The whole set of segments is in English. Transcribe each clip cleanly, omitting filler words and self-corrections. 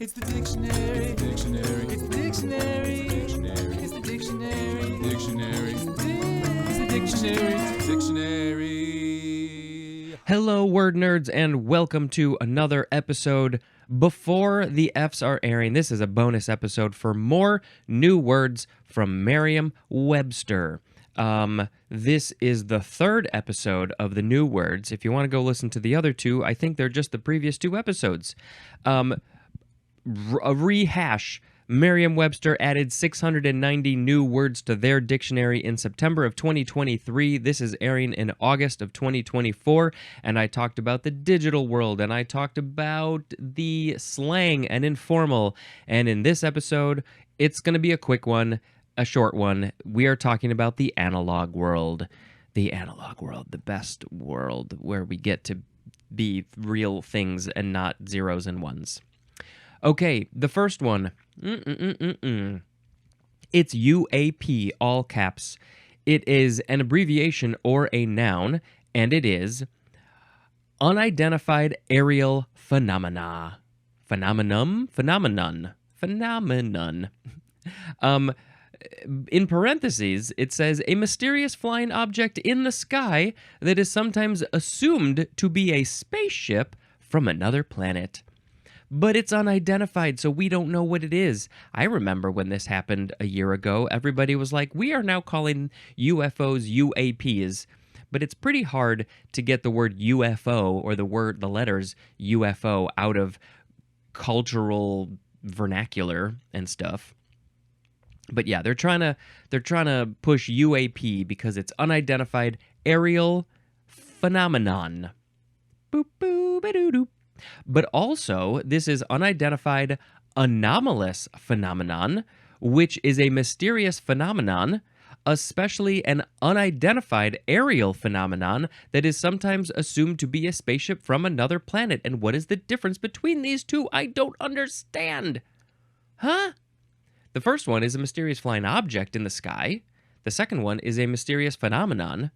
It's the dictionary. Dictionary. It's the dictionary. Dictionary. It's the dictionary. Dictionary. It's the dictionary. It's the dictionary. Hello, word nerds, and welcome to another episode before the F's are airing. This is a bonus episode for more new words from Merriam Webster. This is the third episode of the new words. If you want to go listen to the other two, I think they're just the previous two episodes. A rehash. Merriam Webster added 690 new words to their dictionary in September of 2023. This is airing in August of 2024, and I talked about the digital world, and I talked about the slang and informal, and in this episode, it's going to be a quick one, a short one. We are talking about the analog world. The analog world, the best world where we get to be real things and not zeros and ones. Okay, the first one. It's UAP, all caps. It is an abbreviation or a noun, and it is unidentified aerial phenomena. Phenomenon. In parentheses, it says a mysterious flying object in the sky that is sometimes assumed to be a spaceship from another planet. But it's unidentified, so we don't know what it is. I remember when this happened a year ago, everybody was like, we are now calling UFOs UAPs. But it's pretty hard to get the word UFO or the letters UFO out of cultural vernacular and stuff. But yeah, they're trying to push UAP because it's unidentified aerial phenomenon. Boop boop ba doo doo. But also, this is unidentified anomalous phenomenon, which is a mysterious phenomenon, especially an unidentified aerial phenomenon that is sometimes assumed to be a spaceship from another planet. And what is the difference between these two? I don't understand. Huh? The first one is a mysterious flying object in the sky. The second one is a mysterious phenomenon,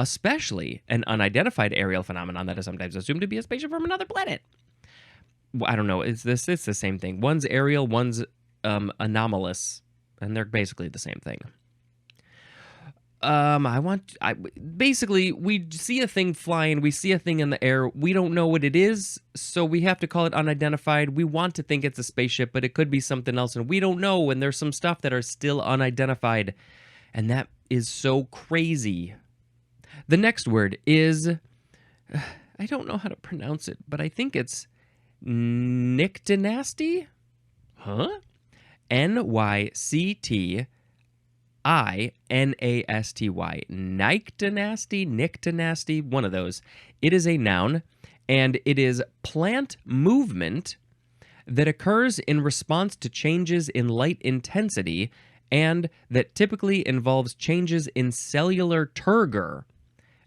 especially an unidentified aerial phenomenon that is sometimes assumed to be a spaceship from another planet. Well, I don't know. It's the same thing. One's aerial, one's anomalous, and they're basically the same thing. Basically, we see a thing flying, we see a thing in the air, we don't know what it is, so we have to call it unidentified. We want to think it's a spaceship, but it could be something else, and we don't know, and there's some stuff that are still unidentified, and that is so crazy. The next word is, I don't know how to pronounce it, but I think it's nyctinasty? Huh? Nyctinasty. Nyctinasty, one of those. It is a noun, and it is plant movement that occurs in response to changes in light intensity and that typically involves changes in cellular turgor.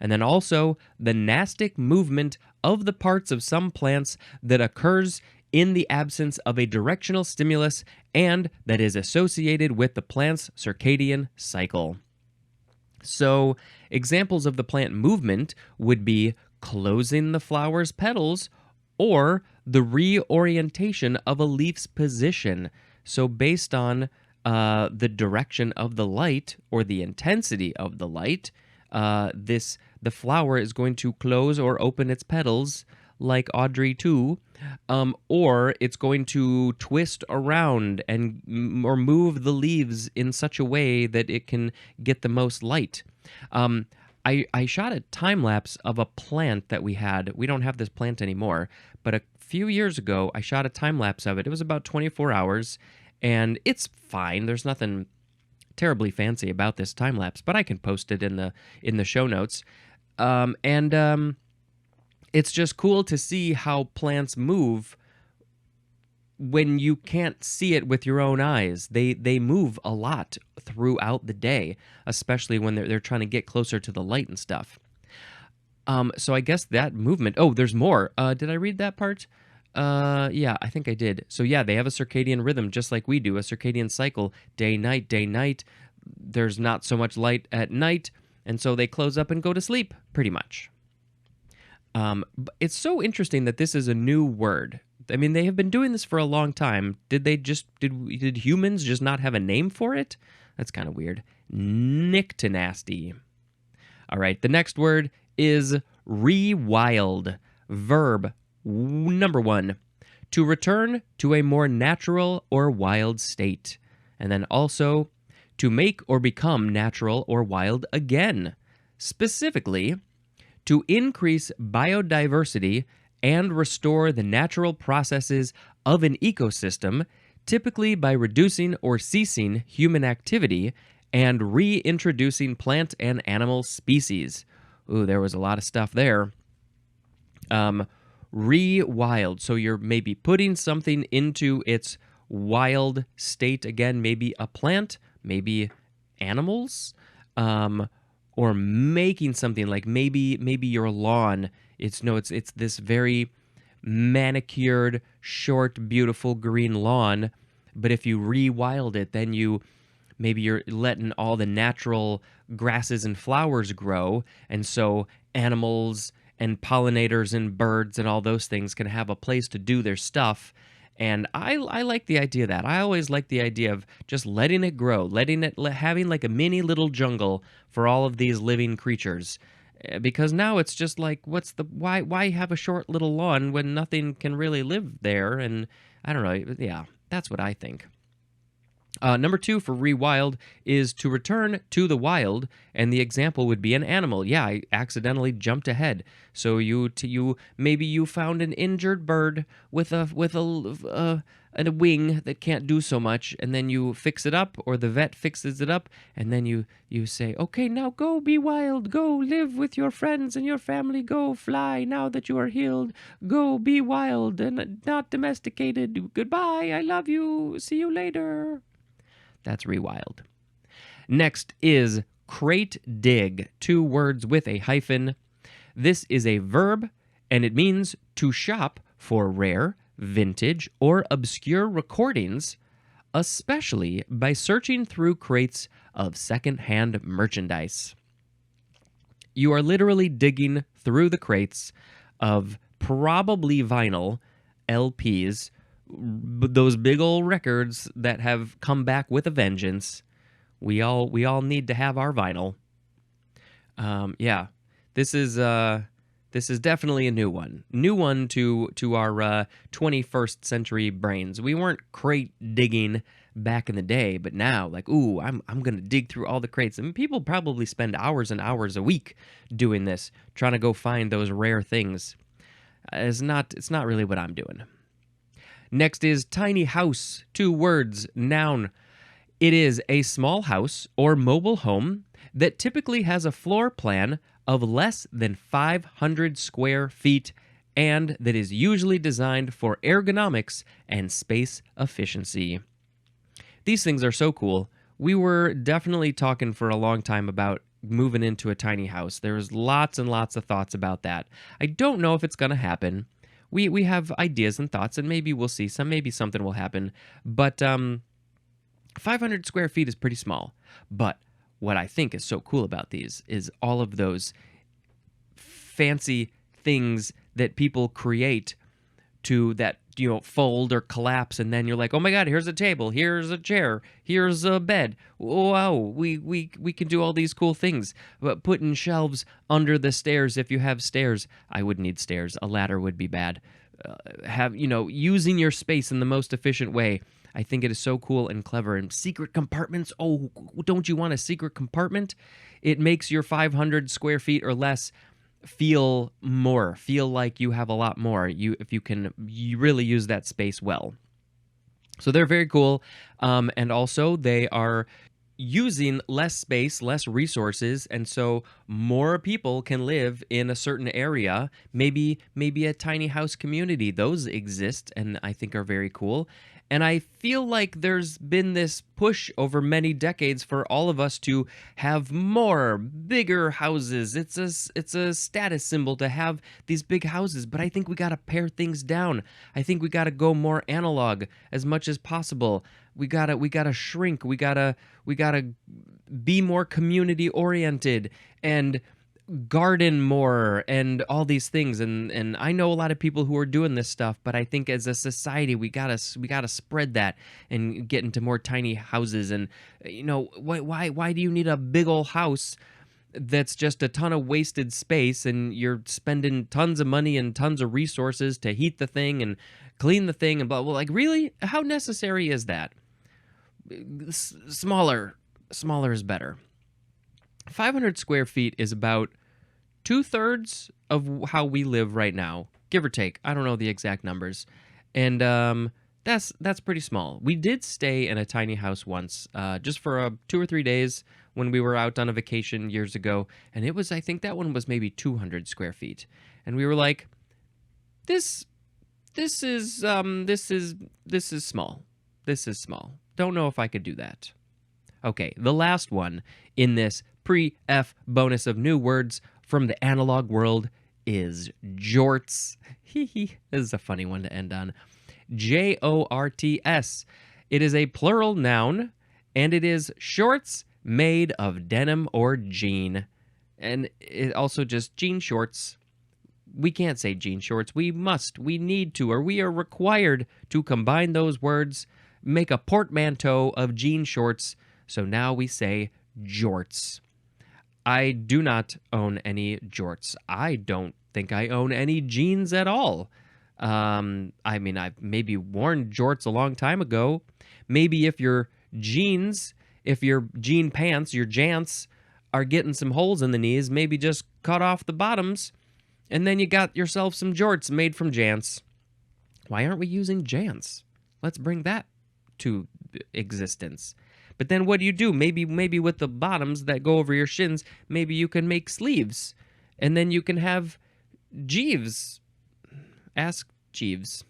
And then also the nastic movement of the parts of some plants that occurs in the absence of a directional stimulus and that is associated with the plant's circadian cycle. So, examples of the plant movement would be closing the flower's petals or the reorientation of a leaf's position. So, based on the direction of the light or the intensity of the light, the flower is going to close or open its petals like Audrey 2, or it's going to twist around or move the leaves in such a way that it can get the most light. I shot a time lapse of a plant that we had. We don't have this plant anymore, but a few years ago I shot a time lapse of it. It was about 24 hours, and it's fine. There's nothing terribly fancy about this time lapse, but I can post it in the show notes. It's just cool to see how plants move when you can't see it with your own eyes. They move a lot throughout the day, especially when they're trying to get closer to the light and stuff. So I guess that movement. Oh, there's more. Did I read that part? Yeah, I think I did. So yeah, they have a circadian rhythm just like we do, a circadian cycle, day, night, day, night. There's not so much light at night, and so they close up and go to sleep, pretty much. It's so interesting that this is a new word I mean, they have been doing this for a long time. Did humans just not have a name for it? That's kind of weird. Nyctinasty. All right, the next word is rewild. Verb number 1, to return to a more natural or wild state. And then also, to make or become natural or wild again. Specifically, to increase biodiversity and restore the natural processes of an ecosystem, typically by reducing or ceasing human activity and reintroducing plant and animal species. Ooh, there was a lot of stuff there. Rewild. So you're maybe putting something into its wild state again, maybe a plant, maybe animals, or making something like maybe your lawn. It's this very manicured, short, beautiful green lawn. But if you rewild it, then maybe you're letting all the natural grasses and flowers grow, and so animals and pollinators and birds and all those things can have a place to do their stuff. And I like the idea of that. I always like the idea of just letting it grow, having like a mini little jungle for all of these living creatures. Because now it's just like, why have a short little lawn when nothing can really live there? And I don't know. Yeah, that's what I think. Number 2 for rewild is to return to the wild, and the example would be an animal. Yeah, I accidentally jumped ahead. So maybe you found an injured bird with a wing that can't do so much, and then you fix it up, or the vet fixes it up, and then you say, okay, now go be wild, go live with your friends and your family, go fly now that you are healed, go be wild and not domesticated. Goodbye, I love you, see you later. That's rewild. Next is crate dig, 2 words with a hyphen. This is a verb, and it means to shop for rare, vintage, or obscure recordings, especially by searching through crates of second-hand merchandise. You are literally digging through the crates of probably vinyl, LPs, those big old records that have come back with a vengeance. We all need to have our vinyl. Yeah, this is definitely a new one to our 21st century brains. We weren't crate digging back in the day, but now, like, ooh, I'm gonna dig through all the crates. I mean, people probably spend hours and hours a week doing this, trying to go find those rare things. It's not really what I'm doing. Next is tiny house, 2 words, noun. It is a small house or mobile home that typically has a floor plan of less than 500 square feet and that is usually designed for ergonomics and space efficiency. These things are so cool. We were definitely talking for a long time about moving into a tiny house. There's lots and lots of thoughts about that. I don't know if it's going to happen. We have ideas and thoughts, and maybe we'll see maybe something will happen. But 500 square feet is pretty small. But what I think is so cool about these is all of those fancy things that people create to that, fold or collapse, and then you're like, oh my God, here's a table, here's a chair, here's a bed. Wow, we can do all these cool things. But putting shelves under the stairs, if you have stairs, I would need stairs. A ladder would be bad. Using your space in the most efficient way. I think it is so cool and clever. And secret compartments, oh, don't you want a secret compartment? It makes your 500 square feet or less feel like you have a lot more, if you really use that space well. So they're very cool, and also they are using less space, less resources, and so more people can live in a certain area, maybe a tiny house community. Those exist and I think are very cool. And I feel like there's been this push over many decades for all of us to have more, bigger houses. It's a status symbol to have these big houses, but I think we got to pare things down. I think we got to go more analog as much as possible. We got to shrink. We got to be more community oriented and garden more and all these things, and I know a lot of people who are doing this stuff, but I think as a society we gotta spread that and get into more tiny houses. And why do you need a big old house that's just a ton of wasted space, and you're spending tons of money and tons of resources to heat the thing and clean the thing and blah. Well, like, really, how necessary is that? Smaller is better. 500 square feet is about 2/3 of how we live right now, give or take. I don't know the exact numbers. And that's pretty small. We did stay in a tiny house once, just for 2 or 3 days when we were out on a vacation years ago, and I think that one was maybe 200 square feet. And we were like, this is small. This is small. Don't know if I could do that. Okay, the last one in this pre-F bonus of new words from the analog world is jorts. This is a funny one to end on. Jorts. It is a plural noun, and it is shorts made of denim or jean. And it also just jean shorts. We can't say jean shorts. We need to, or we are required to combine those words, make a portmanteau of jean shorts. So now we say jorts. I do not own any jorts. I don't think I own any jeans at all. I mean, I've maybe worn jorts a long time ago. Maybe if your jean pants, your jants, are getting some holes in the knees, maybe just cut off the bottoms, and then you got yourself some jorts made from jants. Why aren't we using jants? Let's bring that to existence. But then what do you do? Maybe with the bottoms that go over your shins, maybe you can make sleeves. And then you can have Jeeves. Ask Jeeves.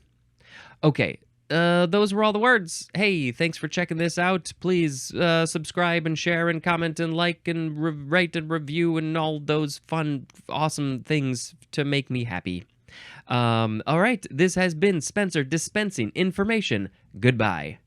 Okay, those were all the words. Hey, thanks for checking this out. Please subscribe and share and comment and like and write and review and all those fun, awesome things to make me happy. All right, this has been Spencer dispensing information. Goodbye.